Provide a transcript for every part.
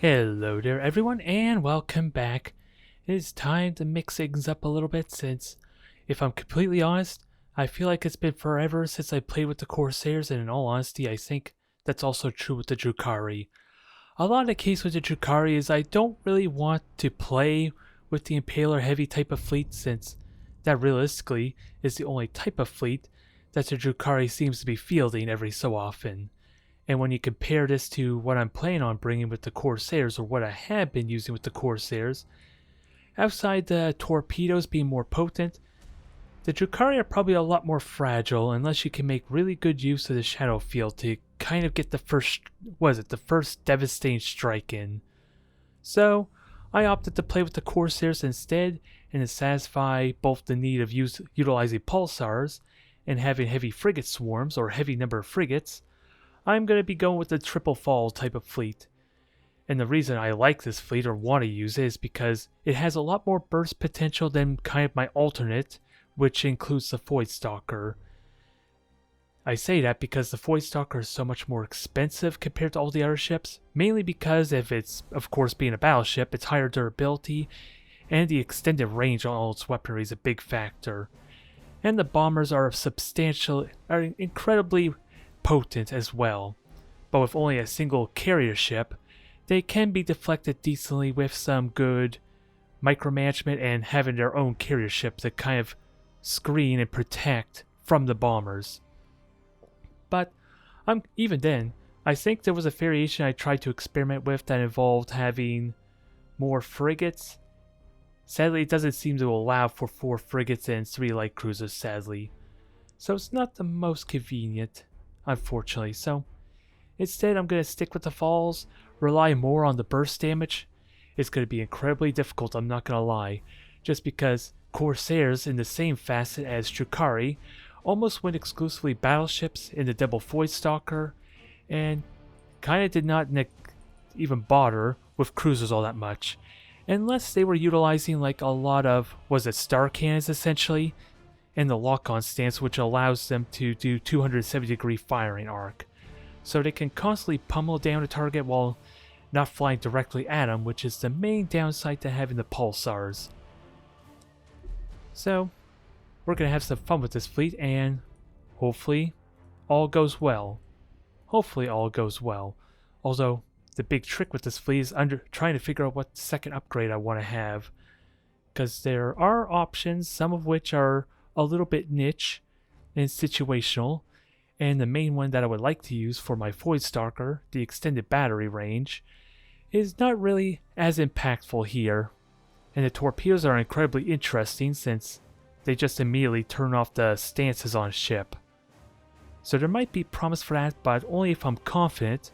Hello there everyone and welcome back. It is time to mix things up a little bit since, if I'm completely honest, I feel like it's been forever since I played with the Corsairs, and in all honesty I think that's also true with the Drukhari. A lot of the case with the Drukhari is I don't really want to play with the Impaler heavy type of fleet, since that realistically is the only type of fleet that the Drukhari seems to be fielding every so often. And when you compare this to what I'm planning on bringing with the Corsairs, or what I have been using with the Corsairs, outside the torpedoes being more potent, the Drukhari are probably a lot more fragile unless you can make really good use of the shadow field to kind of get the first devastating strike in. So I opted to play with the Corsairs instead, and to satisfy both the need of utilizing pulsars and having heavy frigate swarms or heavy number of frigates. I'm going to be going with the triple fall type of fleet. And the reason I like this fleet or want to use it is because it has a lot more burst potential than kind of my alternate, which includes the Voidstalker. I say that because the Voidstalker is so much more expensive compared to all the other ships, mainly because if it's, of course, being a battleship, its higher durability and the extended range on all its weaponry is a big factor. And the bombers are incredibly potent as well, but with only a single carrier ship, they can be deflected decently with some good micromanagement and having their own carrier ship to kind of screen and protect from the bombers. But even then, I think there was a variation I tried to experiment with that involved having more frigates. Sadly, it doesn't seem to allow for 4 frigates and 3 light cruisers, sadly, so it's not the most convenient, unfortunately. So instead I'm going to stick with the falls, rely more on the burst damage. It's going to be incredibly difficult, I'm not going to lie, just because Corsairs, in the same facet as Drukhari, almost went exclusively battleships in the double Voidstalker, and kind of did not even bother with cruisers all that much, unless they were utilizing like a lot of, star cannons essentially, and the lock-on stance, which allows them to do 270-degree firing arc. So they can constantly pummel down a target while not flying directly at them, which is the main downside to having the pulsars. So we're going to have some fun with this fleet, and hopefully all goes well. Although the big trick with this fleet is trying to figure out what second upgrade I want to have, because there are options, some of which are a little bit niche and situational, and the main one that I would like to use for my Voidstalker, the extended battery range, is not really as impactful here. And the torpedoes are incredibly interesting since they just immediately turn off the stances on ship. So there might be promise for that, but only if I'm confident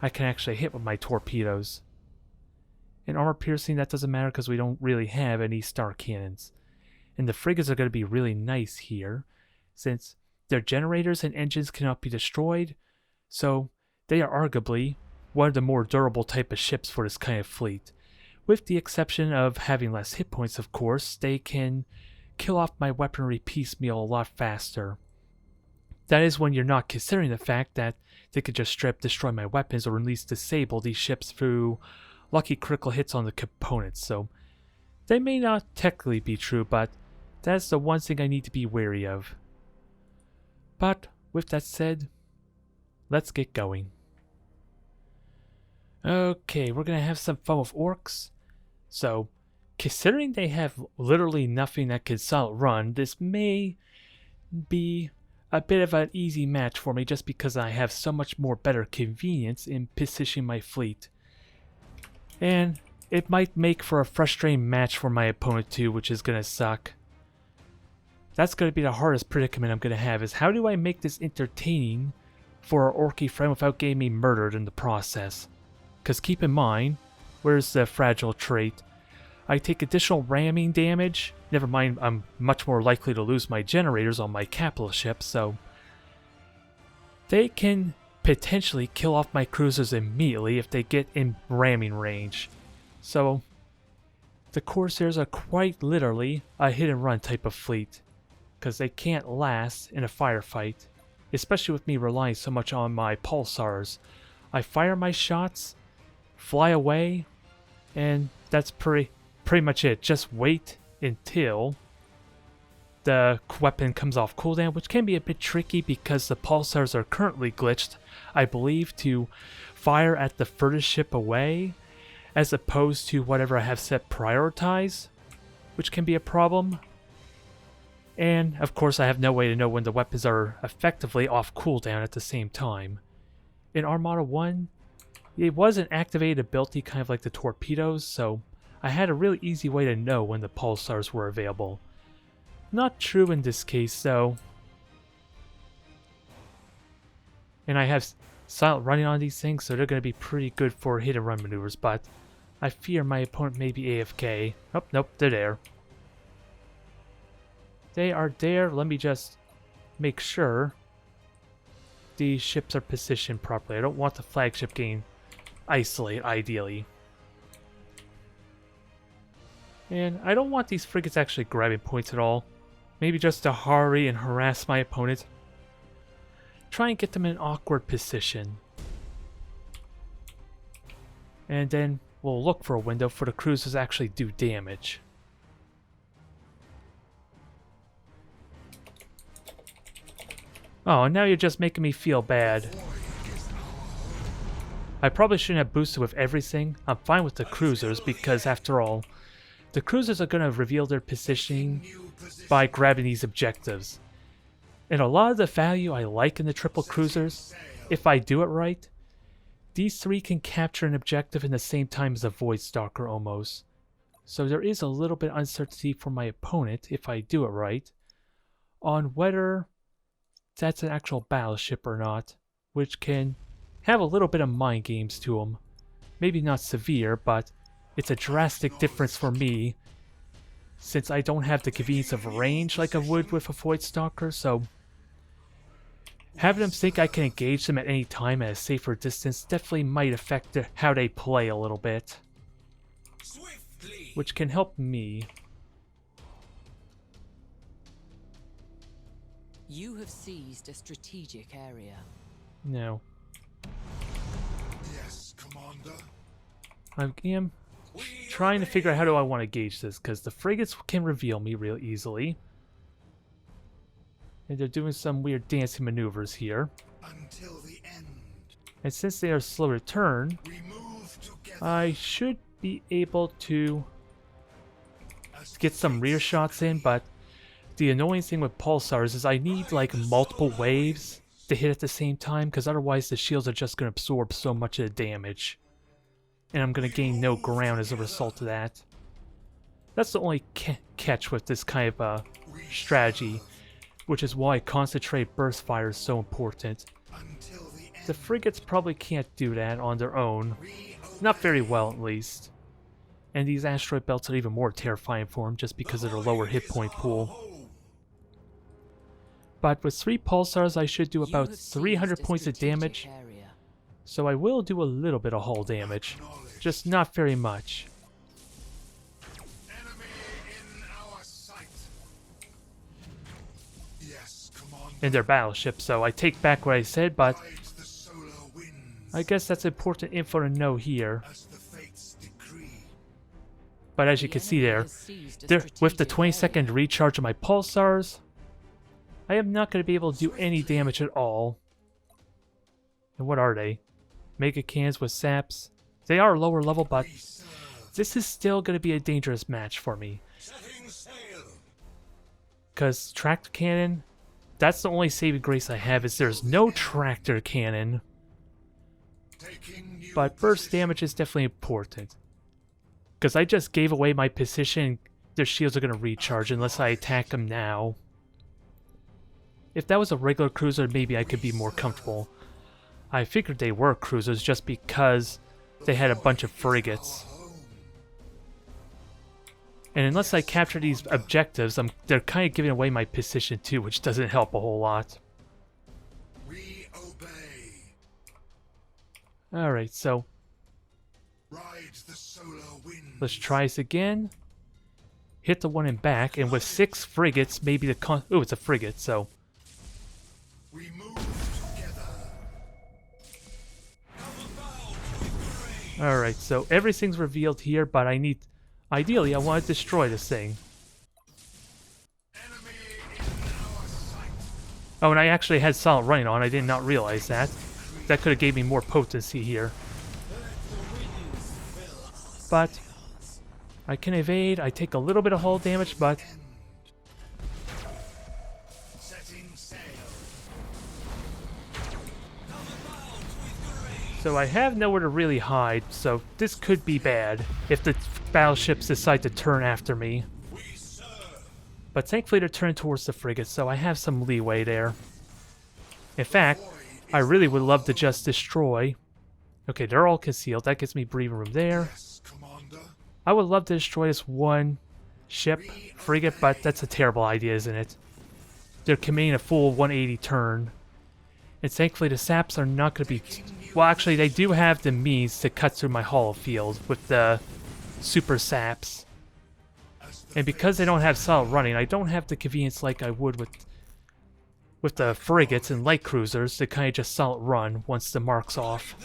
I can actually hit with my torpedoes. In armor piercing, that doesn't matter because we don't really have any star cannons. And the frigates are going to be really nice here, since their generators and engines cannot be destroyed, so they are arguably one of the more durable type of ships for this kind of fleet. With the exception of having less hit points, of course, they can kill off my weaponry piecemeal a lot faster. That is when you're not considering the fact that they could just straight up destroy my weapons or at least disable these ships through lucky critical hits on the components. So they may not technically be true, but that's the one thing I need to be wary of. But with that said, let's get going. Okay, we're going to have some fun with orcs. So, considering they have literally nothing that can solid run, this may be a bit of an easy match for me just because I have so much more better convenience in positioning my fleet. And it might make for a frustrating match for my opponent too, which is going to suck. That's going to be the hardest predicament I'm going to have, is how do I make this entertaining for our orky friend without getting me murdered in the process? Because keep in mind, where's the fragile trait? I take additional ramming damage. Never mind, I'm much more likely to lose my generators on my capital ship, so they can potentially kill off my cruisers immediately if they get in ramming range. So the Corsairs are quite literally a hit and run type of fleet, because they can't last in a firefight, especially with me relying so much on my pulsars. I fire my shots, fly away, and that's pretty much it. Just wait until the weapon comes off cooldown, which can be a bit tricky because the pulsars are currently glitched, I believe, to fire at the furthest ship away, as opposed to whatever I have set prioritize, which can be a problem. And of course I have no way to know when the weapons are effectively off cooldown at the same time. In Armada 1, it was an activated ability kind of like the torpedoes, so I had a really easy way to know when the pulsars were available. Not true in this case though. And I have silent running on these things, so they're going to be pretty good for hit and run maneuvers, but I fear my opponent may be AFK. Oh, nope, they're there. They are there. Let me just make sure these ships are positioned properly. I don't want the flagship getting isolated, ideally. And I don't want these frigates actually grabbing points at all. Maybe just to hurry and harass my opponent. Try and get them in an awkward position. And then we'll look for a window for the cruisers to actually do damage. Oh, and now you're just making me feel bad. I probably shouldn't have boosted with everything. I'm fine with the cruisers because, after all, the cruisers are going to reveal their positioning by grabbing these objectives. And a lot of the value I like in the triple cruisers, if I do it right, these three can capture an objective in the same time as a Void Stalker almost. So there is a little bit of uncertainty for my opponent, if I do it right, on whether that's an actual battleship or not, which can have a little bit of mind games to them. Maybe not severe, but it's a drastic difference for me, since I don't have the convenience of range like I would with a Void Stalker, so having them think I can engage them at any time at a safer distance definitely might affect how they play a little bit, which can help me. You have seized a strategic area. No. Yes, Commander. I am trying to figure out how do I want to gauge this, because the frigates can reveal me real easily. And they're doing some weird dancing maneuvers here. Until the end. And since they are slow to turn, I should be able to get some rear shots in, but the annoying thing with pulsars is I need like multiple waves to hit at the same time, because otherwise the shields are just going to absorb so much of the damage. And I'm going to gain no ground as a result of that. That's the only catch with this kind of strategy, which is why concentrated burst fire is so important. The frigates probably can't do that on their own. Not very well, at least. And these asteroid belts are even more terrifying for them just because of their lower hit point pool. But with 3 pulsars I should do about 300 points of damage. So I will do a little bit of hull damage, just not very much. In their battleship, so I take back what I said, but I guess that's important info to know here. But as you can see there, with the 20-second recharge of my pulsars, I am not going to be able to do any damage at all. And what are they? Mega cannons with saps. They are lower level, but this is still going to be a dangerous match for me. Because tractor cannon, that's the only saving grace I have, is there's no tractor cannon. But burst damage is definitely important. Because I just gave away my position, their shields are going to recharge unless I attack them now. If that was a regular cruiser, maybe I could be more comfortable. I figured they were cruisers just because they had a bunch of frigates. And unless I capture these objectives, they're kind of giving away my position too, which doesn't help a whole lot. Alright, so let's try this again. Hit the one in back, and with 6 frigates, maybe the oh, it's a frigate, so Alright, so everything's revealed here, but I need... Ideally, I want to destroy this thing. Enemy in our sight. Oh, and I actually had Solid running on. I did not realize that. That could have gave me more potency here. But I can evade. I take a little bit of hull damage, but... Setting sail. So I have nowhere to really hide, so this could be bad if the battleships decide to turn after me. We serve. But thankfully they're turned towards the frigate, so I have some leeway there. In fact, I really would love to just destroy... Okay, they're all concealed. That gives me breathing room there. Yes, Commander. I would love to destroy this one ship, frigate, but that's a terrible idea, isn't it? They're committing a full 180 turn. And thankfully the saps are not going to be... Well, actually, they do have the means to cut through my hollow field with the super saps. And because they don't have solid running, I don't have the convenience like I would with the frigates and light cruisers to kind of just solid run once the mark's off.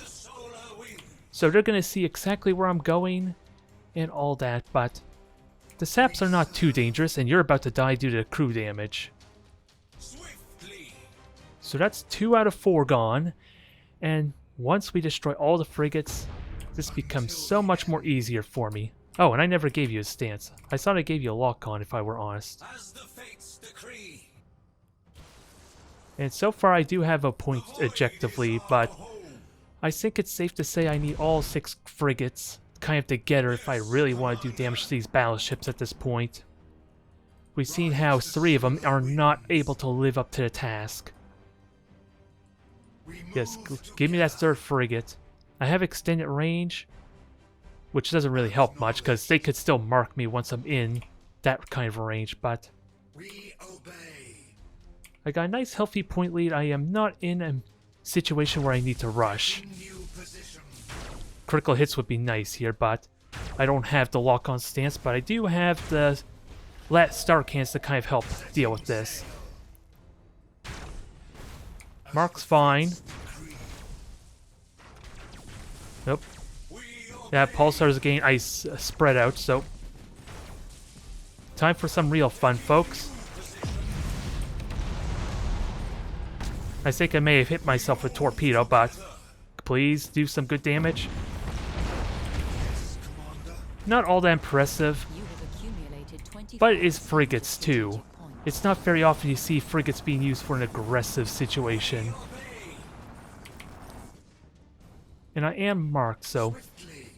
So they're going to see exactly where I'm going and all that, but the saps are not too dangerous, and you're about to die due to crew damage. So that's 2 out of 4 gone, and once we destroy all the frigates, this becomes so much more easier for me. Oh, and I never gave you a stance. I thought I gave you a lock-on, if I were honest. As the fates decree. And so far I do have a point objectively, but I think it's safe to say I need all 6 frigates kind of together if I really want to do damage to these battleships at this point. We've seen how 3 of them are not able to live up to the task. Yes, give me that 3rd frigate. I have extended range, which doesn't really help much because they could still mark me once I'm in that kind of range, but We obey. I got a nice healthy point lead. I am not in a situation where I need to rush. New position. Critical hits would be nice here, but I don't have the lock-on stance, but I do have the star cans to kind of help deal with this. Mark's fine. Nope. Yeah, pulsars gain ice spread out, so time for some real fun, folks. I think I may have hit myself with torpedo, but please do some good damage. Not all that impressive, You have accumulated 25 but it is frigates too. strategic points. It's not very often you see frigates being used for an aggressive situation. And I am marked, so Swiftly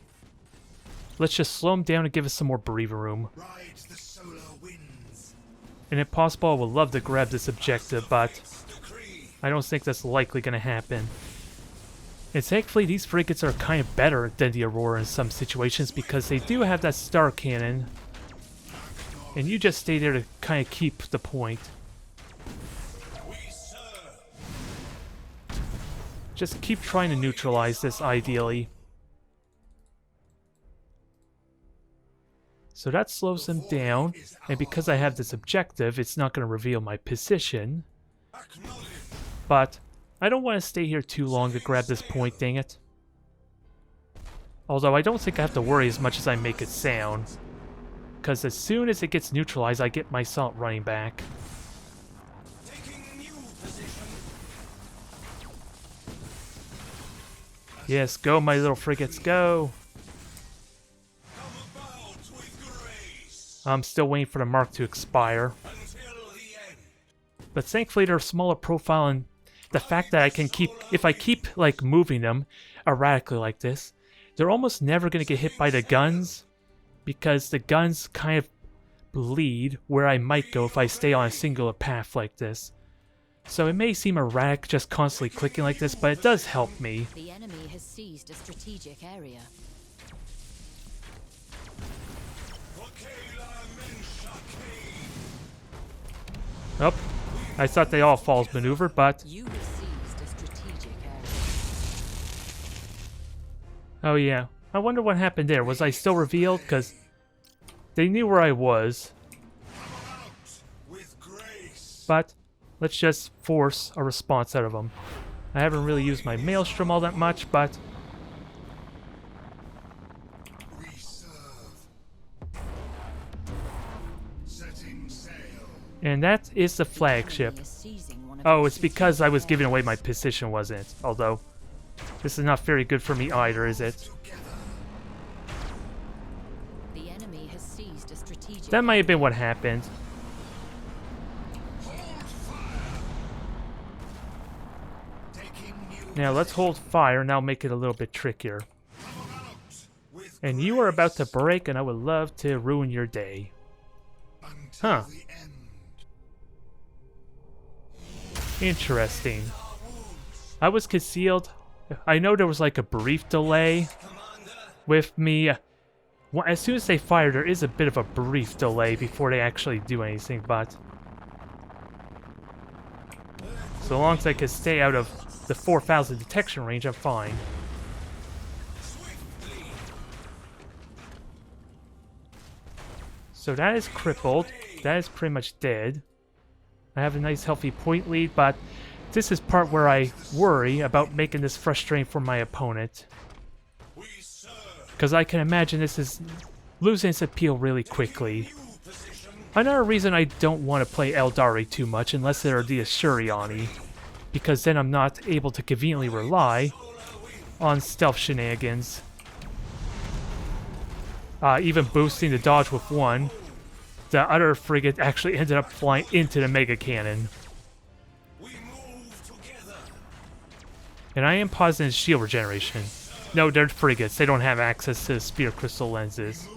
let's just slow him down and give us some more breathing room. rides the solar winds. And if possible, I would love to grab this objective, but Decree. I don't think that's likely going to happen. And thankfully, these frigates are kind of better than the Aurora in some situations because they do have that star cannon. And you just stay there to kind of keep the point. We serve. Just keep trying to neutralize this, ideally. So that slows them down, and because I have this objective, it's not going to reveal my position. Acknowledge. But I don't want to stay here too long to grab this point, dang it. Although I don't think I have to worry as much as I make it sound. Because as soon as it gets neutralized, I get my salt running back. Taking new position. Yes, go my little frigates, go! Come about with grace. I'm still waiting for the mark to expire. Until the end. But thankfully they're smaller profile, and the fact that I can keep, if I keep like moving them erratically like this, they're almost never going to get hit by the guns because the guns kind of bleed where I might go if I stay on a singular path like this. So it may seem erratic just constantly clicking like this, but it does help me. The enemy has seized a strategic area. Oh, I thought they all falls maneuver, but You have seized a strategic area. oh yeah. I wonder what happened there. Was I still revealed? Because they knew where I was. With grace. But let's just force a response out of them. I haven't really used my Maelstrom all that much, but And that is the flagship. Enemy is seizing one of Oh, your it's because I was strategic giving away my areas. position, wasn't it? Although, this is not very good for me either, is it? The enemy has seized a strategic That might have been area. what happened. Now let's hold fire, and that'll make it a little bit trickier. And you are about to break, and I would love to ruin your day. Huh. Interesting. I was concealed. I know there was like a brief delay with me. As soon as they fire, there is a bit of a brief delay before they actually do anything, but so long as I can stay out of the 4,000 detection range, I'm fine. So that is crippled. That is pretty much dead. I have a nice healthy point lead, but this is part where I worry about making this frustrating for my opponent. Because I can imagine this is losing its appeal really quickly. Another reason I don't want to play Aeldari too much unless they're the Ashuriani, because then I'm not able to conveniently rely on stealth shenanigans. Even boosting the dodge with one, the other frigate actually ended up flying into the mega cannon. And I am positive shield regeneration. No, they're frigates. They don't have access to spear crystal lenses.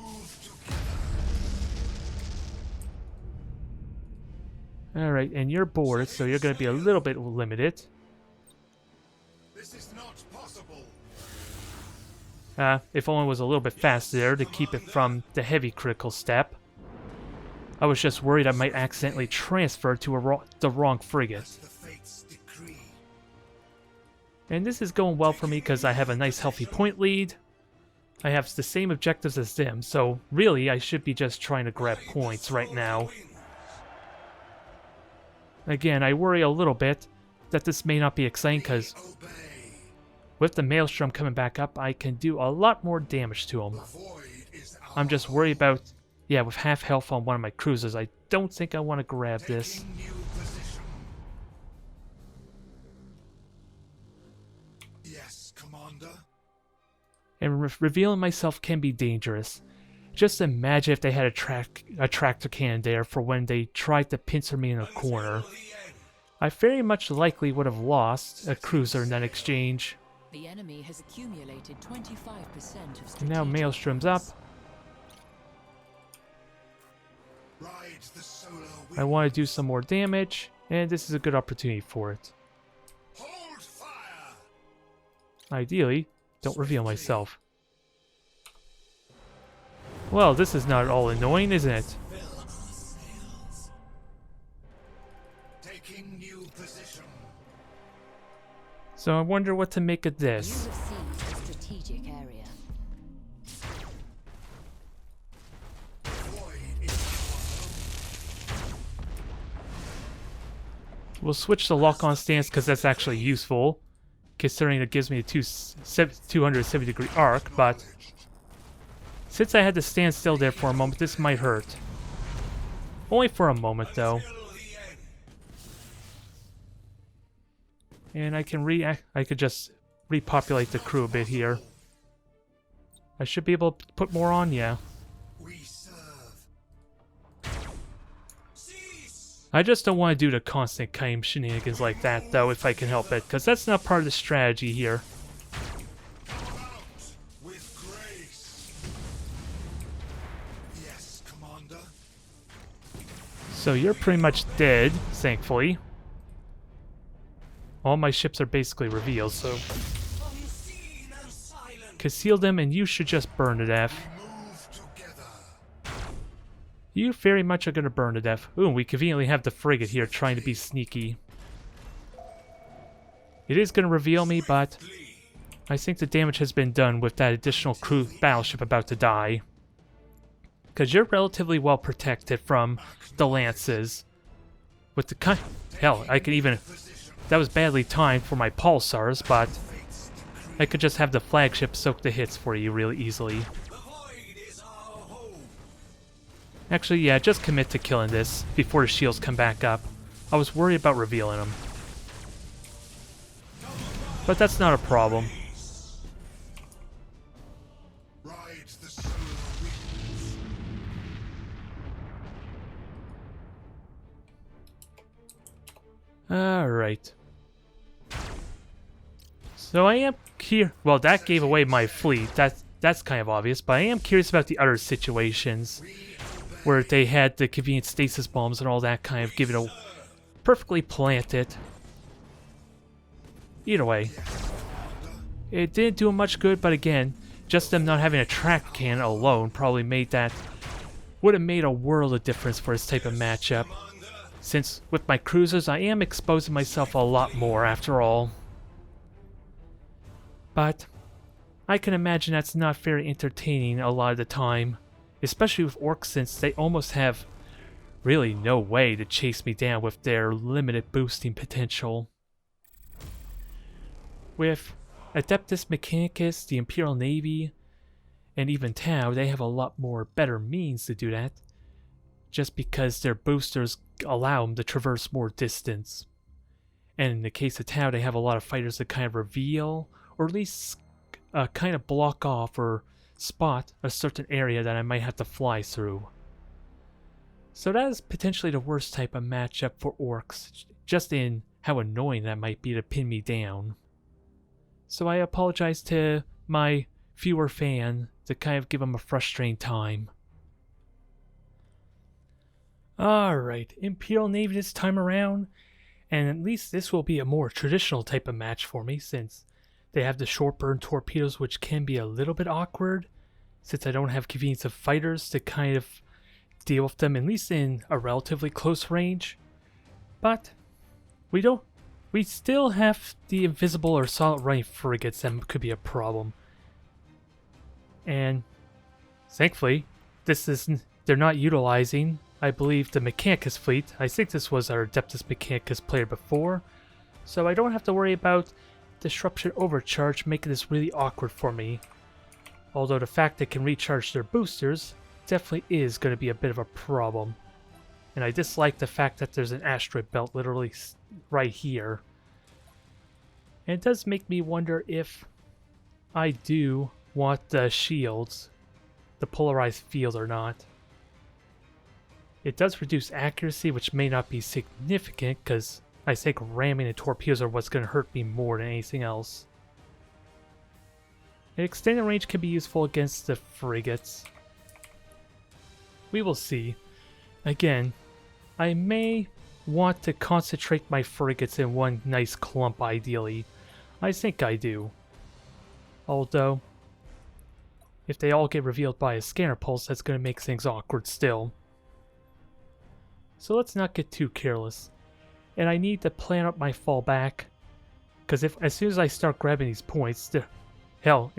Alright, and you're bored, so you're going to be a little bit limited. This is not possible. If only it was a little bit faster there to keep it from the heavy critical step. I was just worried I might accidentally transfer to the wrong frigate. The fates decree. And this is going well for me because I have a nice healthy point lead. I have the same objectives as them, so really I should be just trying to grab points right now. Again, I worry a little bit that this may not be exciting because with the Maelstrom coming back up, I can do a lot more damage to him. I'm just worried about, yeah, with half health on one of my cruisers, I don't think I want to grab this. Yes, Commander. And revealing myself can be dangerous. Just imagine if they had a tractor cannon there for when they tried to pincer me in a corner. I very much likely would have lost a cruiser in that exchange. The enemy has accumulated 25% of strategic. And now Maelstrom's up. Ride the solar I wind. want to do some more damage, and this is a good opportunity for it. Hold fire. Ideally, don't reveal myself. Well, this is not at all annoying, isn't it? Fill our sails. Taking new position. So I wonder what to make of You this. have seized a strategic area. Void is our home. We'll switch to lock-on stance because that's actually useful, considering it gives me a 270-degree arc, but since I had to stand still there for a moment, this might hurt. Only for a moment, though. And I could just repopulate the crew a bit here. I should be able to put more on, yeah. We serve. Cease. I just don't want to do the constant Kaim shenanigans like that, though, if I can help it, because that's not part of the strategy here. Come out with grace. Yes, Commander. So you're pretty much dead, thankfully. All my ships are basically revealed, so Unseen and silent. conceal them and you should just burn to death. Move together. You very much are going to burn to death. Ooh, we conveniently have the frigate here trying to be sneaky. It is going to reveal me, but I think the damage has been done with that additional crew battleship about to die. Because you're relatively well protected from the lances. With the hell, I could even... That was badly timed for my pulsars, but I could just have the flagship soak the hits for you really easily. The void is our home. Actually, yeah, just commit to killing this before the shields come back up. I was worried about revealing them. But that's not a problem. Ride the solar winds. Alright. So I am here. Well, that gave away my fleet. That's kind of obvious. But I am curious about the other situations where they had the convenient stasis bombs and all that kind of give it a perfectly planted. Either way, it didn't do much good. But again, just them not having a track cannon alone probably would have made a world of difference for this type of matchup. Since with my cruisers, I am exposing myself a lot more after all. But I can imagine that's not very entertaining a lot of the time, especially with orcs, since they almost have really no way to chase me down with their limited boosting potential. With Adeptus Mechanicus, the Imperial Navy, and even Tau, they have a lot more better means to do that, just because their boosters allow them to traverse more distance. And in the case of Tau, they have a lot of fighters that kind of reveal, or at least kind of block off or spot a certain area that I might have to fly through. So that is potentially the worst type of matchup for orcs, just in how annoying that might be to pin me down. So I apologize to my viewer fan to kind of give them a frustrating time. Alright, Imperial Navy this time around, and at least this will be a more traditional type of match for me, since they have the short burn torpedoes, which can be a little bit awkward, since I don't have convenience of fighters to kind of deal with them, at least in a relatively close range. But we still have the invisible or solid running frigates that could be a problem. And thankfully, they're not utilizing, I believe, the Mechanicus fleet. I think this was our Adeptus Mechanicus player before, so I don't have to worry about Disruption Overcharge making this really awkward for me. Although the fact they can recharge their boosters definitely is going to be a bit of a problem. And I dislike the fact that there's an asteroid belt literally right here. And it does make me wonder if I do want the shields, the polarized field, or not. It does reduce accuracy, which may not be significant, because I think ramming and torpedoes are what's going to hurt me more than anything else. An extended range can be useful against the frigates. We will see. Again, I may want to concentrate my frigates in one nice clump ideally. I think I do. Although, if they all get revealed by a scanner pulse, that's going to make things awkward still. So let's not get too careless. And I need to plan out my fallback, because as soon as I start grabbing these points, hell,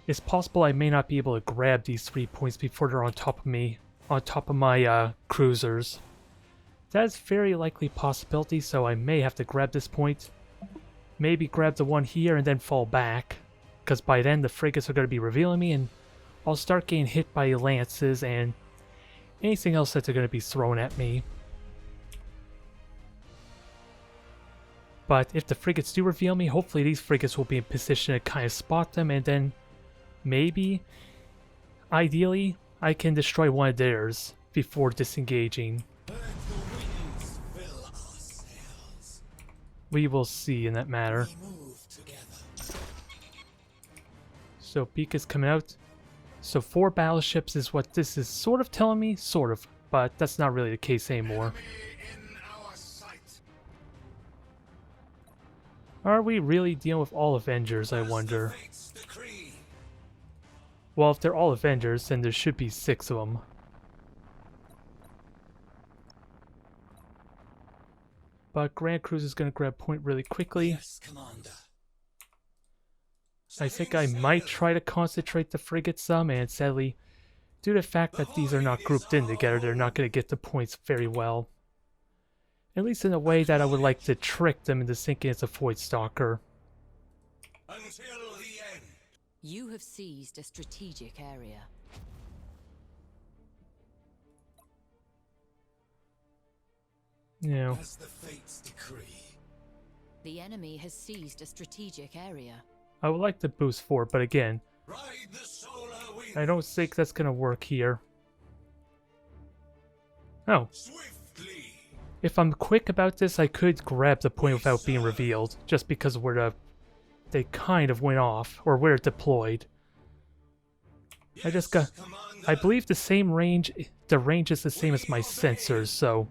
it's possible I may not be able to grab these 3 points before they're on top of me, on top of my cruisers. That's very likely possibility, so I may have to grab this point, maybe grab the one here and then fall back, because by then the frigates are going to be revealing me and I'll start getting hit by lances and anything else that they're going to be throwing at me. But if the frigates do reveal me, hopefully these frigates will be in position to kind of spot them, and then maybe, ideally, I can destroy one of theirs before disengaging. Let the winds fill our sails. We will see in that matter. We move together. So Beak is coming out. So 4 battleships is what this is sort of telling me, sort of, but that's not really the case anymore. Enemy in our sight. Are we really dealing with all Avengers, I wonder? As the fates decree. Well, if they're all Avengers, then there should be 6 of them. But Grand Cruise is going to grab point really quickly. Yes, Commander. I think I might try to concentrate the frigates some, and sadly, due to the fact that these are not grouped in together, they're not going to get the points very well. At least in a way that I would like to trick them into thinking it's a Void Stalker. Until the end. You have seized a strategic area. know, As the fates decree. The enemy has seized a strategic area. I would like to boost forward, but again, Ride the solar wind. I don't think that's gonna work here. Oh, Swiftly. if I'm quick about this, I could grab the point without being revealed, just because of where they kind of went off, or where it deployed. I just got... I believe the range is the same as my sensors, so...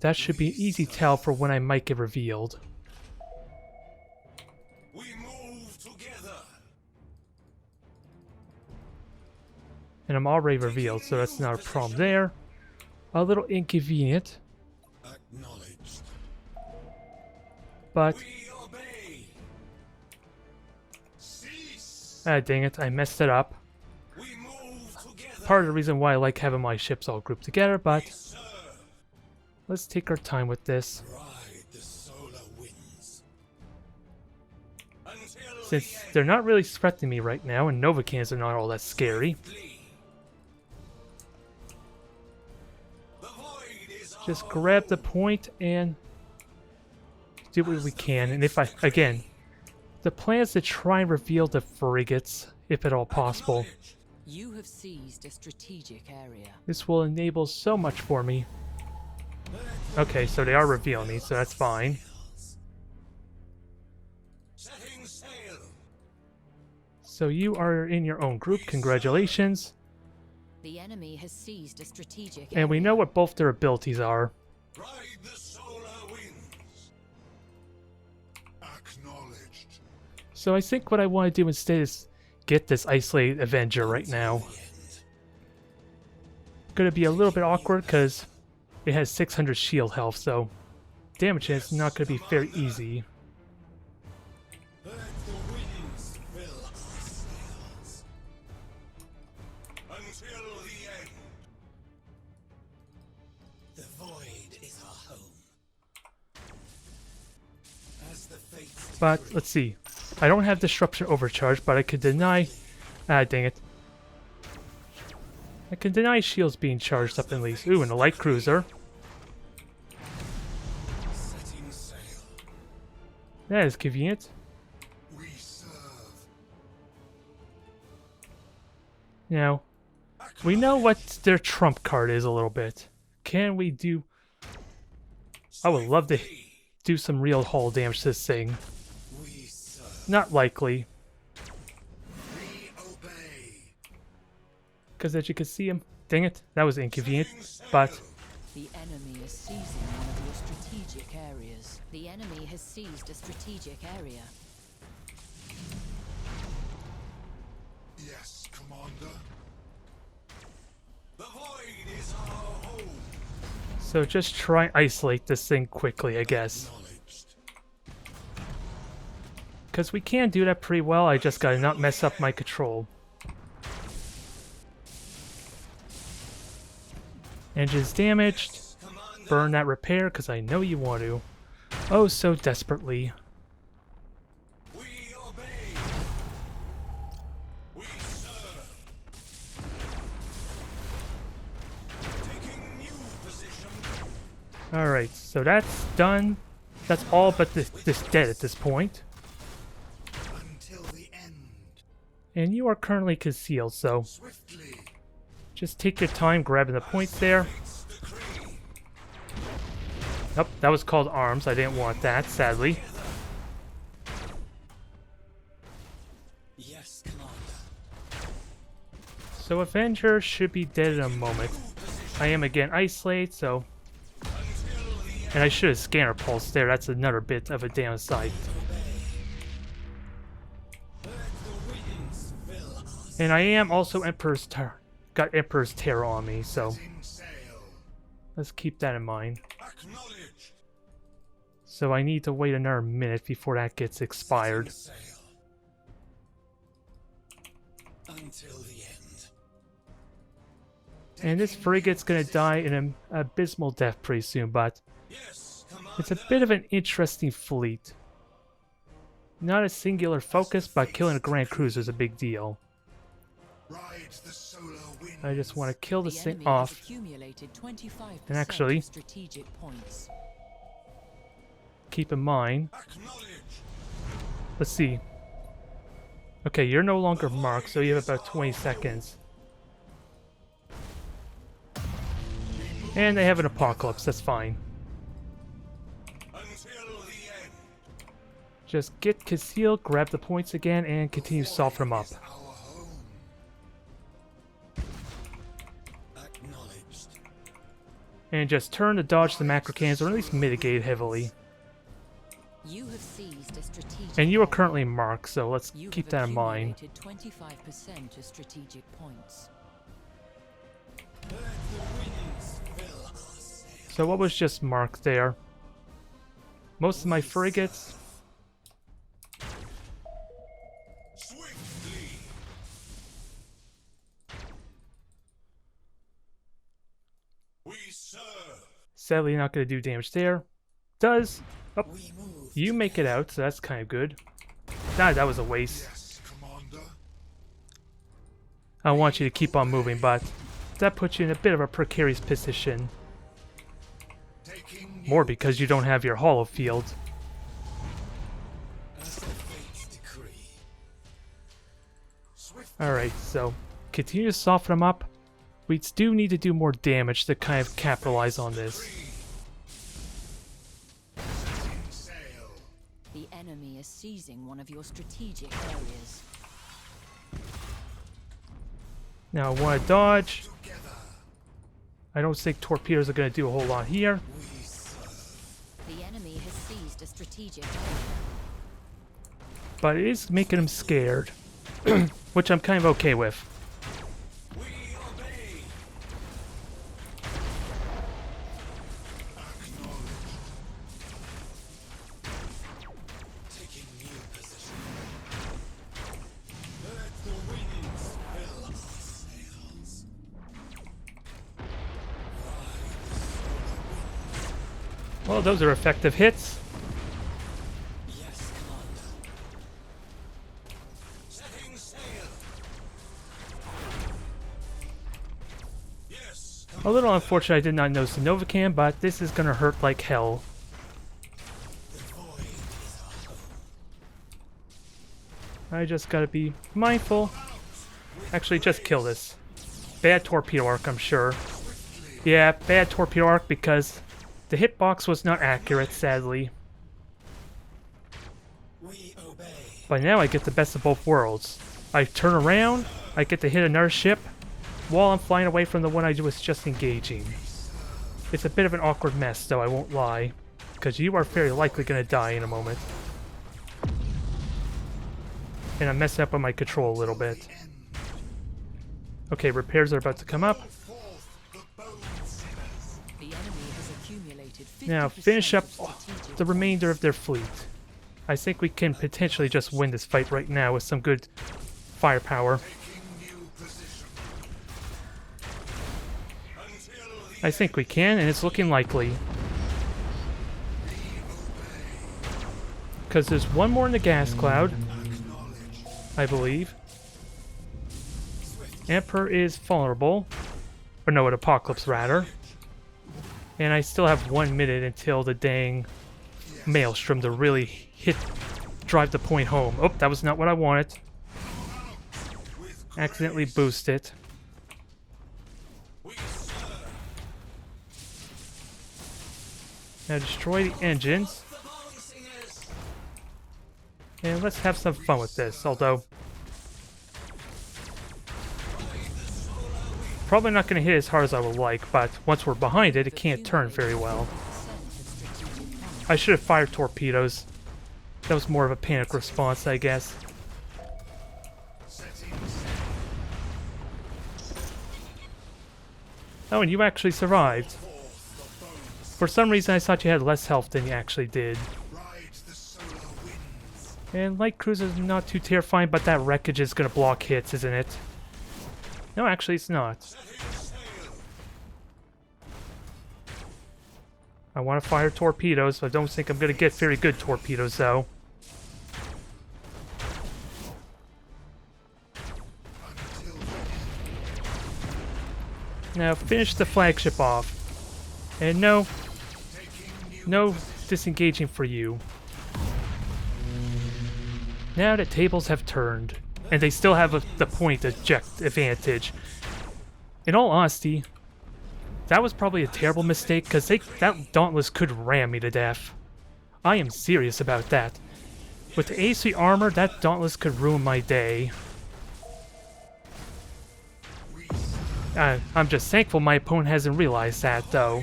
that should be an easy tell for when I might get revealed. We move together. And I'm already revealed, so that's not a problem there. A little inconvenient, Acknowledged. but... We obey. Cease. dang it, I messed it up. We move together. Part of the reason why I like having my ships all grouped together, but... Serve. let's take our time with this. Ride the solar winds. Until Since the end. they're not really threatening me right now, and Novacans are not all that scary. Flee. The void is Just our grab the home. point and do what we can. And if I, again, the plan is to try and reveal the frigates, if at all possible. Acknowledged. You have seized a strategic area. This will enable so much for me. Okay, so they are revealing me, so that's fine. Setting sail. So you are in your own group, congratulations. The enemy has seized a strategic And we area. know what both their abilities are. Ride the solar winds. Acknowledged. So I think what I want to do instead is get this isolated Avenger right now. The end. Gonna be a little bit awkward because it has 600 shield health, so damage is not gonna be very easy. Let the winds fill our sails. Until the end. The void is our home. As the fates But let's see. I don't have disruption overcharge, but I could deny. Dang it. I can deny shields being charged up at least. Ooh, and a light cruiser. setting sail. That is convenient. We serve. Now, we know what their trump card is a little bit. Can we do... I would love to do some real hull damage to this thing. We serve. Not likely, We obey. because as you can see him... Dang it, that was inconvenient. But The enemy is seizing one of your strategic areas. The enemy has seized a strategic area. Yes, Commander. The void is our home. so just try and isolate this thing quickly, I guess. Acknowledged. Because we can do that pretty well, I just gotta not mess up my control. Engine's damaged. Commander. Burn that repair, because I know you want to. Oh, so desperately. We obey. We serve. Taking new position. Alright, so that's done. That's all but this dead at this point. Until the end. And you are currently concealed, so Swiftly. just take your time grabbing the points there. Fates decree. Nope, that was called arms. I didn't want that, sadly. Yes, Commander. So Avenger should be dead in a moment. I am again isolated, so... Until the end. And I should have scanner pulse there. That's another bit of a downside. Let the winds fill us. And I am also got Emperor's Terror on me, so Setting sail. let's keep that in mind. Acknowledged. So I need to wait another minute before that gets expired. Setting sail. Until the end. And this frigate's gonna die in an abysmal death pretty soon, but Yes, it's a Commander. bit of an interesting fleet. Not a singular focus, but killing a Grand Cruiser is a big deal. Ride the solar winds. I just want to kill The this thing enemy off. has accumulated 25% And actually- of strategic points. Keep in mind. Acknowledge. Let's see. Okay, you're no longer marked, so you have about 20 seconds. And they have an apocalypse, that's fine. Until the end. Just get concealed, grab the points again, and continue to soften them up. Our home. Acknowledged. And just turn to dodge the macro cannons, or at least mitigate heavily. You have seized a strategic And you are area. currently marked, so let's You keep have that in mind. accumulated 25% of strategic points. Let the winds fill our sails. So what was just marked there? Most of my frigates. Swiftly. We serve. Sadly, not going to do damage there. Does. Oh, We move. you make it out, so that's kind of good. Nah, that was a waste. Yes, Commander. I want you to keep on moving, but that puts you in a bit of a precarious position. Taking More because you don't have your hollow field. as the fates decree. Swift. Alright, so continue to soften them up. We do need to do more damage to kind of capitalize on this. Setting sail. The enemy is seizing one of your strategic areas. Now I want to dodge. Together. I don't think torpedoes are going to do a whole lot here. We serve. The enemy has seized a strategic area. But it is making them scared. Which I'm kind of okay with. We obey. Acknowledge. Taking new position. Let the winds fill our sails. Well, those are effective hits. Yes, Commander. Setting sail. Yes, A little unfortunate I did not notice the Novacan, but this is going to hurt like hell. the void is our home. I just got to be mindful. Actually, just kill this. Bad torpedo arc, I'm sure. Yeah, bad torpedo arc because the hitbox was not accurate, sadly. We obey. But now I get the best of both worlds. I turn around, I get to hit another ship, while I'm flying away from the one I was just engaging. It's a bit of an awkward mess, though, I won't lie. Because you are very likely going to die in a moment. And I'm messing up on my control a little bit. Okay, repairs are about to come up. Forth the bone sinners. The enemy has accumulated 50% Now finish up of strategic the remainder of their fleet. I think we can potentially just win this fight right now with some good firepower. Taking new position. Until I think we can, and it's looking likely. Because there's one more in the gas cloud, I believe. Emperor is vulnerable. Or no, an apocalypse rather. And I still have 1 minute until the dang maelstrom to really drive the point home. Oh, that was not what I wanted. Accidentally boost it. we serve. Now destroy the engines. The bone singers. And let's have some fun with this, although probably not going to hit as hard as I would like, but once we're behind it, it can't turn very well. 50% of strategic points. I should have fired torpedoes. That was more of a panic response, I guess. Setting sail. Oh, and you actually survived. Forth the bones. For some reason, I thought you had less health than you actually did. Ride the solar winds. And light cruiser's not too terrifying, but that wreckage is going to block hits, isn't it? No, actually, it's not. Setting sail. I want to fire torpedoes, but I don't think I'm going to get very good torpedoes, though. Until the Now finish the flagship off. And no disengaging for you. Now the tables have turned, and they still have the point eject advantage. In all honesty, that was probably a terrible mistake, because that Dauntless could ram me to death. I am serious about that. With the AC armor, that Dauntless could ruin my day. I'm just thankful my opponent hasn't realized that, though.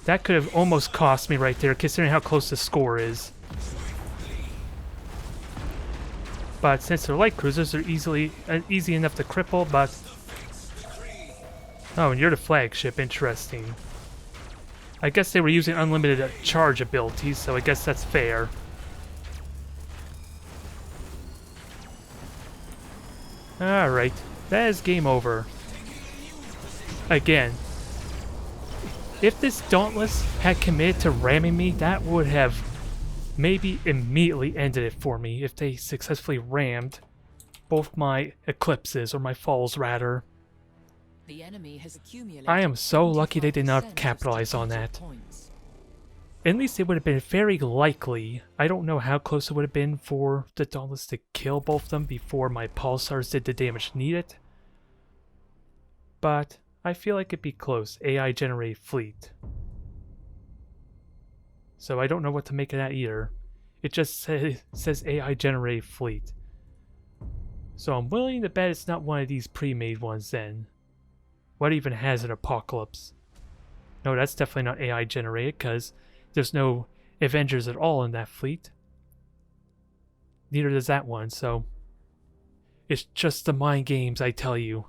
That could have almost cost me right there, considering how close the score is. But since they're light cruisers, they're easy enough to cripple, but... Oh, and you're the flagship, interesting. I guess they were using unlimited charge abilities, so I guess that's fair. Alright, that is game over. Again. If this Dauntless had committed to ramming me, that would have maybe immediately ended it for me if they successfully rammed both my Eclipses, or my Falls rather. The enemy has accumulated. I am so lucky they did not capitalize on that. At least it would have been very likely. I don't know how close it would have been for the Dauntless to kill both of them before my Pulsars did the damage needed. But I feel like it'd be close. AI generated fleet. So I don't know what to make of that either. It just says AI generated fleet. So I'm willing to bet it's not one of these pre-made ones then. What even has an Apocalypse? No, that's definitely not AI generated, because there's no Avengers at all in that fleet. Neither does that one, so... It's just the mind games, I tell you.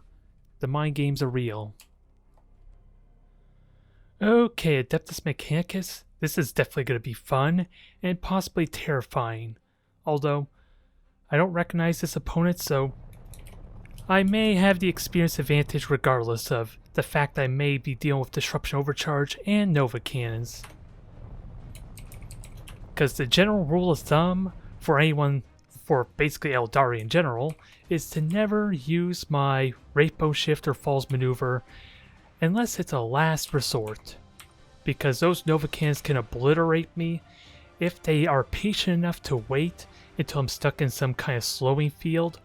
The mind games are real. Okay, Adeptus Mechanicus. This is definitely going to be fun, and possibly terrifying. Although, I don't recognize this opponent, so... I may have the experience advantage regardless of the fact I may be dealing with Disruption Overcharge and Nova Cannons. Because the general rule of thumb for anyone, for basically Aeldari in general, is to never use my Wraithbone Shift or Falls Maneuver unless it's a last resort. Because those Nova Cannons can obliterate me if they are patient enough to wait until I'm stuck in some kind of slowing field,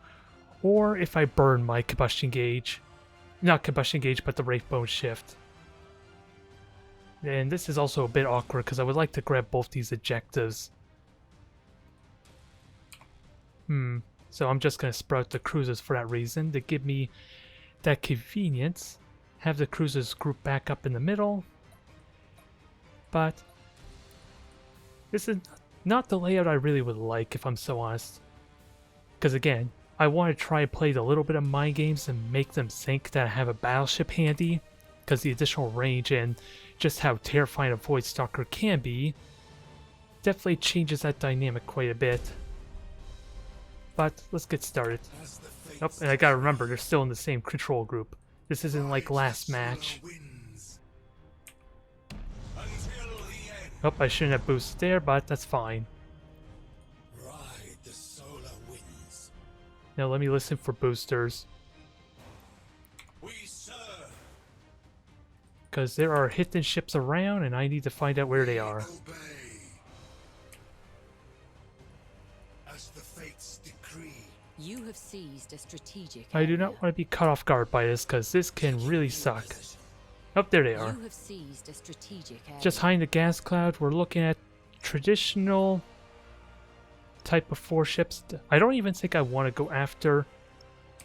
or if I burn my Combustion Gauge. Not Combustion Gauge, but the Wraithbone Shift. And this is also a bit awkward because I would like to grab both these objectives. So I'm just going to sprout the cruisers for that reason, to give me that convenience. Have the cruisers group back up in the middle. But this is not the layout I really would like, if I'm so honest. Because again, I want to try and play a little bit of mind games and make them think that I have a battleship handy, because the additional range and just how terrifying a Void Stalker can be definitely changes that dynamic quite a bit. But let's get started. Oh, and I gotta remember, they're still in the same control group. This isn't like last match. Oh, I shouldn't have boosted there, but that's fine. Now let me listen for boosters. Because there are hidden ships around and I need to find out where they are. As the fates decree. You have seized a strategic I do not area. want to be caught off guard by this, because this can really suck. Oh, there they are. You have seized a strategic area. Just hiding the gas cloud, we're looking at traditional type of 4 ships. I don't even think I want to go after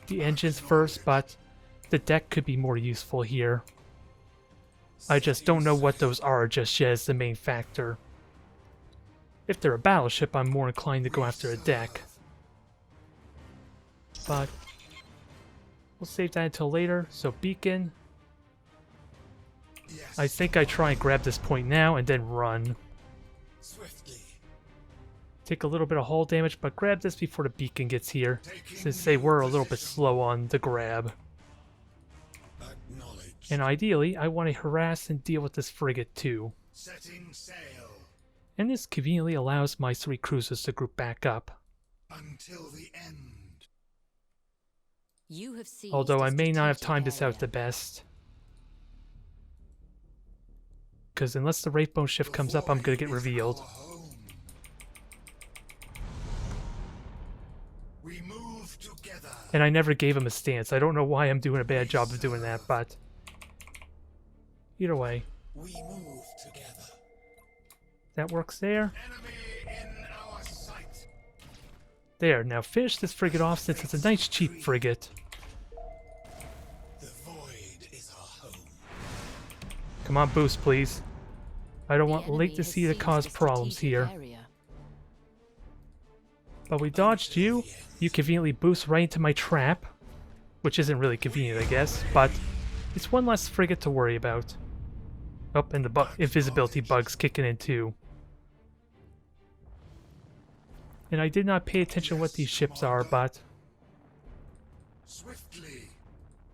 the engines first, but the deck could be more useful here. I just don't know what those are just yet as the main factor. If they're a battleship, I'm more inclined to go after a deck. But we'll save that until later. So beacon. I think I try and grab this point now and then run. Swiftly. Take a little bit of hull damage, but grab this before the beacon gets here, since they were a little bit slow on the grab. And ideally, I want to harass and deal with this frigate too. Setting sail. And this conveniently allows my 3 cruisers to group back up. Until the end. You have seized Although a I may not have strategic timed this out area. the best. Because unless the Wraithbone shift comes up, I'm going to get revealed. We move together. And I never gave him a stance. I don't know why I'm doing a bad job of doing that, but... either way, We move together. that works there. Enemy in our sight. There, now finish this frigate off since it's a nice cheap frigate. The void is our home. Come on, boost, please. I don't The want enemy late to has see to seized cause a problems strategic here. area. But we dodged you. You conveniently boost right into my trap. Which isn't really convenient, I guess, but it's one less frigate to worry about. Oh, and the invisibility bug's kicking in too. And I did not pay attention to what these ships are, but Swiftly.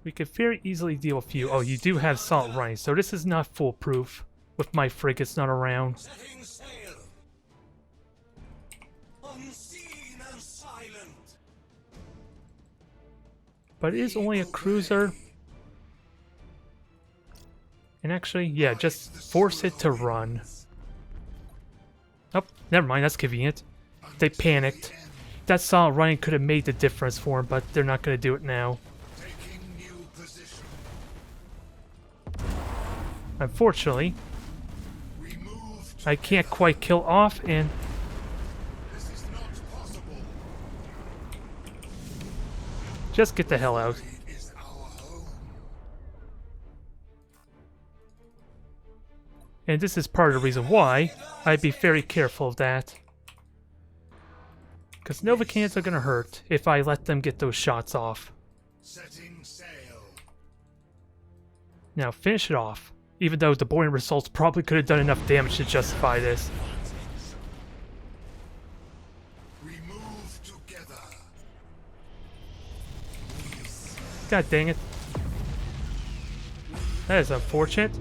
we could very easily deal with you. Oh, you do have salt running, so this is not foolproof with my frigates not around. Setting sail. Unseen and silent. But it is only a cruiser. And actually, yeah, just force it to run. Oh, never mind, that's convenient. They panicked. That solid running could have made the difference for them, but they're not going to do it now. Taking new position. Unfortunately, We move. I can't quite kill off, and This is not possible. just get the hell out. It is our home. And this is part of the reason why I'd be very careful of that. Because Novacans are going to hurt if I let them get those shots off. Setting sail. Now finish it off. Even though the boring results probably could have done enough damage to justify this. We move together. God dang it. That is unfortunate.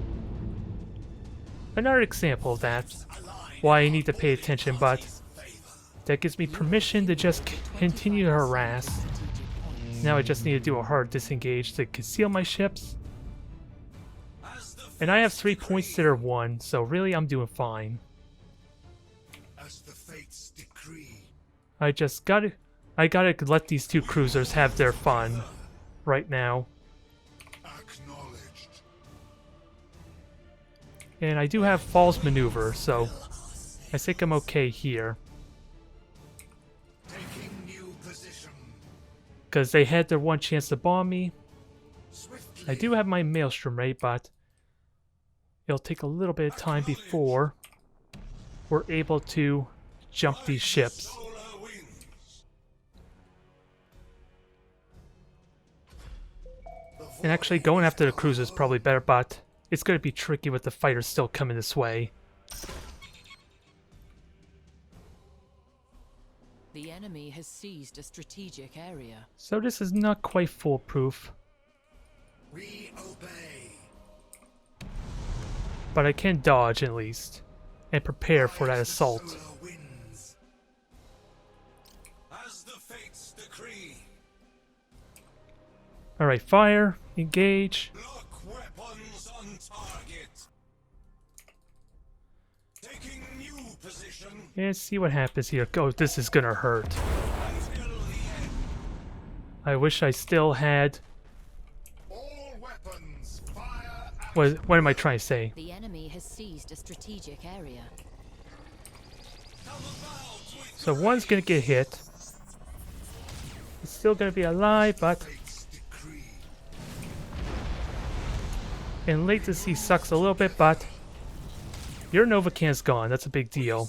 Another example of that. Why I need to pay attention, but that gives me permission to just continue to harass. Now I just need to do a hard disengage to conceal my ships. And I have 3 points that are 1, so really I'm doing fine. As the fates decree. I gotta let these two cruisers have their fun right now. Acknowledged. And I do have false maneuver, so I think I'm okay here. Taking new position. Because they had their one chance to bomb me. Swiftly. I do have my Maelstrom rate, but it'll take a little bit of time before we're able to jump these ships. Solar winds. And actually going after the cruiser is probably better, but it's going to be tricky with the fighters still coming this way. The enemy has seized a strategic area. So this is not quite foolproof, We obey. but I can dodge at least and prepare for that assault. Solar winds. As the fates decree. Alright, fire, engage. Lock weapons on target. Taking new position And see what happens here. Oh, this is gonna hurt. until the end. I wish I still had... All weapons fire at What am I trying to say? The enemy has seized a strategic area. So one's gonna get hit. It's still gonna be alive, but... fates decree. And latency sucks a little bit, but... Your Novacan's gone. That's a big deal.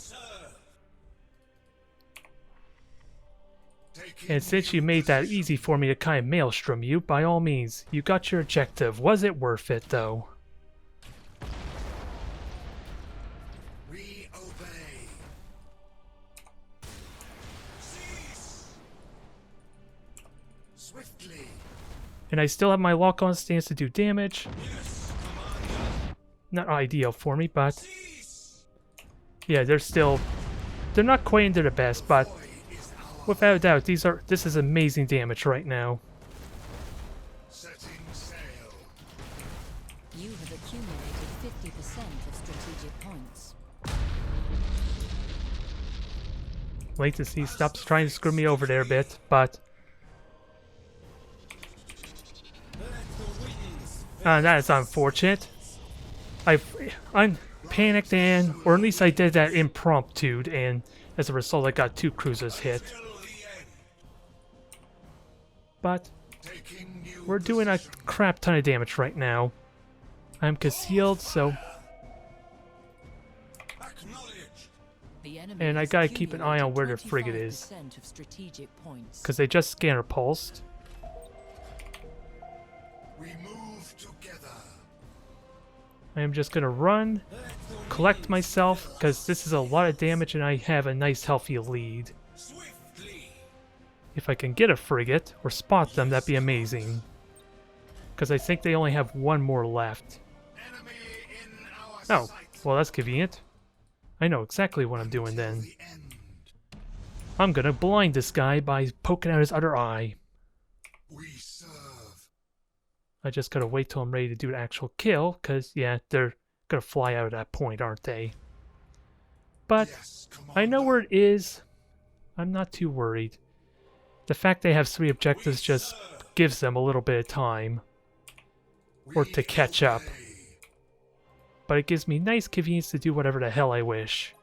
Taking And since you made that easy for me to kind of maelstrom you, by all means, you got your objective. Was it worth it, though? we obey. Cease. Swiftly. And I still have my lock-on stance to do damage. Not ideal for me, but... Cease. Yeah, they're not quite into the best, but... Void is our Without a doubt, this is amazing damage right now. Latency stops trying to screw me over there a bit, but that is unfortunate. I'm panicked, or at least I did that impromptu, and as a result I got 2 cruisers hit. But we're doing a crap ton of damage right now. I'm concealed, so... And I gotta keep an eye on where their frigate is, because they just scanner pulsed. I am just gonna run, collect myself, because this is a lot of damage and I have a nice healthy lead. If I can get a frigate, or spot them, that'd be amazing. Because I think they only have 1 more left. Oh, well that's convenient. I know exactly what I'm doing then. I'm gonna blind this guy by poking out his other eye. I just gotta wait till I'm ready to do an actual kill, because, yeah, they're gonna fly out at that point, aren't they? But I know where it is. I'm not too worried. The fact they have 3 objectives just gives them a little bit of time. Or to catch up. But it gives me nice convenience to do whatever the hell I wish.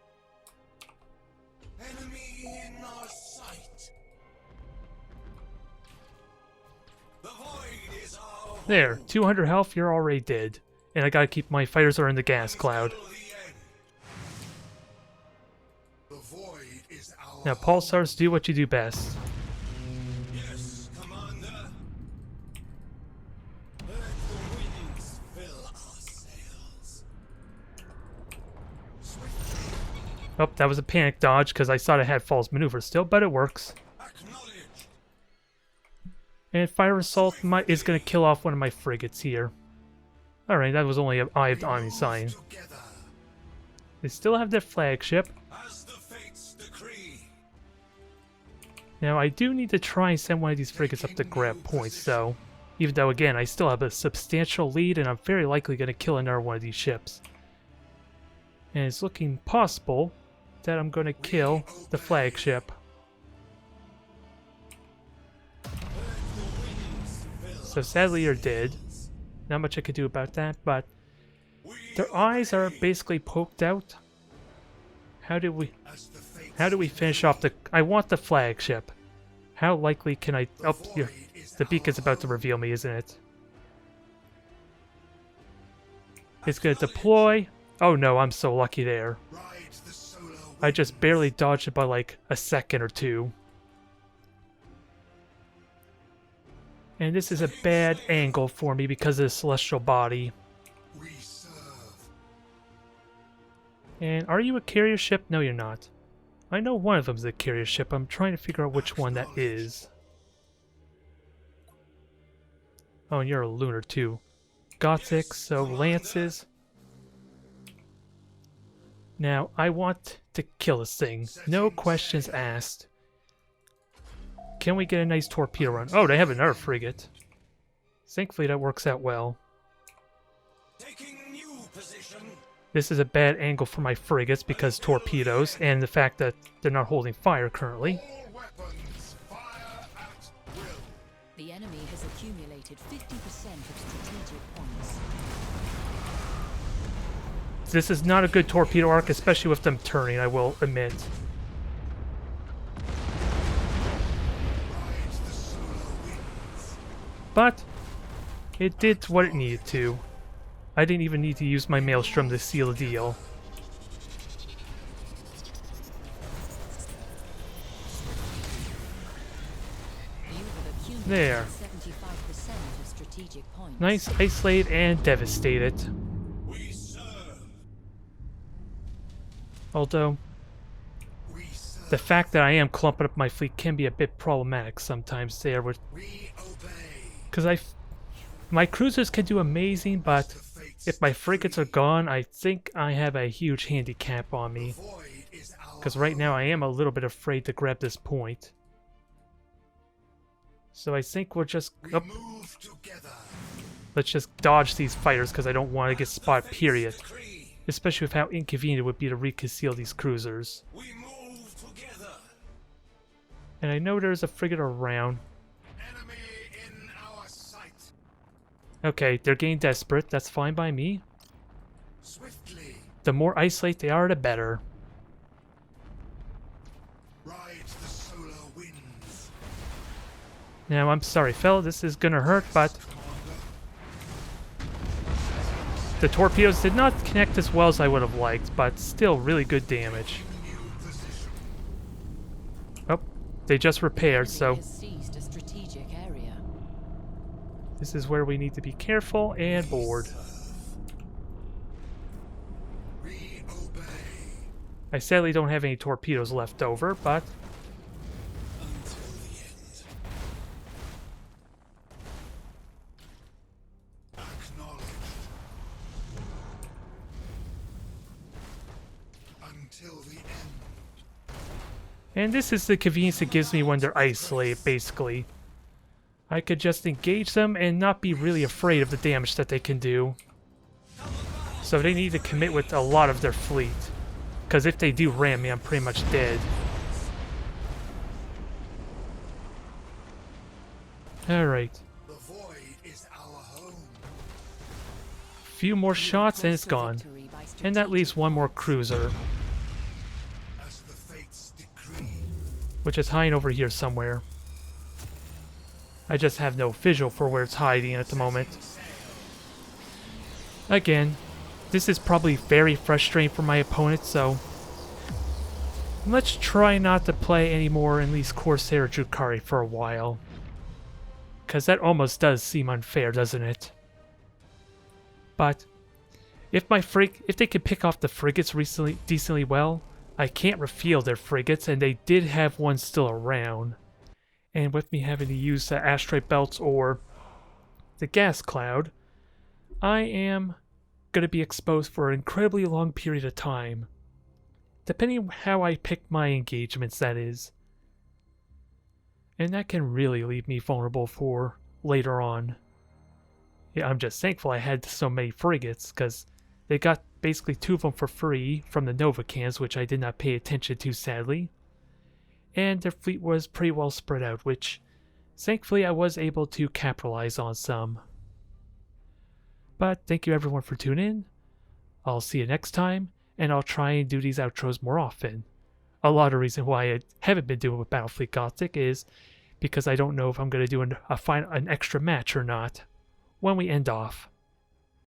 Enemy in our sight. The void is our There, 200 health, you're already dead. And I gotta keep my fighters are in the gas cloud. The void is our Now, Pulsars, do what you do best. Yes, Commander. Let the winds fill our sails. Oh, that was a panic dodge because I thought I had false maneuver still, but it works. Acknowledge. And Fire Assault is going to kill off one of my frigates here. Alright, that was only an Eye of the Omni sign. Together They still have their flagship. as the fates decree. Now, I do need to try and send one of these frigates up to grab points, though. Even though, again, I still have a substantial lead, and I'm very likely going to kill another one of these ships. And it's looking possible that I'm going to kill the flagship. So sadly, you're dead. Not much I could do about that, but their eyes are basically poked out. How do we finish off the... I want the flagship. How likely can I... Oh, the beacon's about to reveal me, isn't it? It's going to deploy. Oh no, I'm so lucky there. I just barely dodged it by like a second or 2. And this is a bad angle for me because of the celestial body. And are you a carrier ship? No, you're not. I know one of them is a carrier ship. I'm trying to figure out which one that is. Oh, and you're a lunar too. Gothic, so lances. Now, I want to kill this thing. No questions asked. Can we get a nice torpedo run? Oh, they have another frigate. Thankfully, that works out well. Taking new position. This is a bad angle for my frigates because torpedoes and the fact that they're not holding fire currently. All weapons fire at will. The enemy has accumulated 50% of strategic points. This is not a good torpedo arc, especially with them turning, I will admit. But it did what it needed to. I didn't even need to use my maelstrom to seal the deal. There. 75% of strategic points. Nice, isolated and devastated. We serve. Although, We serve. the fact that I am clumping up my fleet can be a bit problematic sometimes there. We obey. Because my cruisers can do amazing, but if my frigates are gone, I think I have a huge handicap on me. Void is our Because right now I am a little bit afraid to grab this point. So I think we'll just... Oh, move together. let's just dodge these fighters because I don't want to get spot, period. Decree. Especially with how inconvenient it would be to reconceal these cruisers. We move together. And I know there's a frigate around. Enemy in our sight. Okay, they're getting desperate. That's fine by me. Swiftly The more isolate they are, the better. ride the solar winds. Now, I'm sorry, fella, this is gonna hurt, but the torpedoes did not connect as well as I would have liked, but still really good damage. New position. Oh, they just repaired, Enemy so has seized a strategic area. this is where we need to be careful and board. Re-obey I sadly don't have any torpedoes left over, but until the end. Acknowledged. Until the end. and this is the convenience it gives me when they're isolated, basically. I could just engage them and not be really afraid of the damage that they can do. So they need to commit with a lot of their fleet. Because if they do ram me, I'm pretty much dead. Alright. The void is our home. Few more shots and it's gone. Victory by And that leaves one more cruiser, As the fates decree. which is hiding over here somewhere. I just have no visual for where it's hiding at the moment. Again, this is probably very frustrating for my opponent, so let's try not to play any more in least Corsair or Drukhari for a while. Because that almost does seem unfair, doesn't it? But if they can pick off the frigates decently well, I can't refuel their frigates, and they did have one still around. And with me having to use the asteroid belts or the gas cloud, I am going to be exposed for an incredibly long period of time. Depending on how I pick my engagements, that is. And that can really leave me vulnerable for later on. Yeah, I'm just thankful I had so many frigates, because they got basically 2 of them for free from the Novacans, which I did not pay attention to, sadly. And their fleet was pretty well spread out, which thankfully I was able to capitalize on some. But thank you everyone for tuning in. I'll see you next time, and I'll try and do these outros more often. A lot of reason why I haven't been doing with Battlefleet Gothic is because I don't know if I'm going to do an extra match or not when we end off.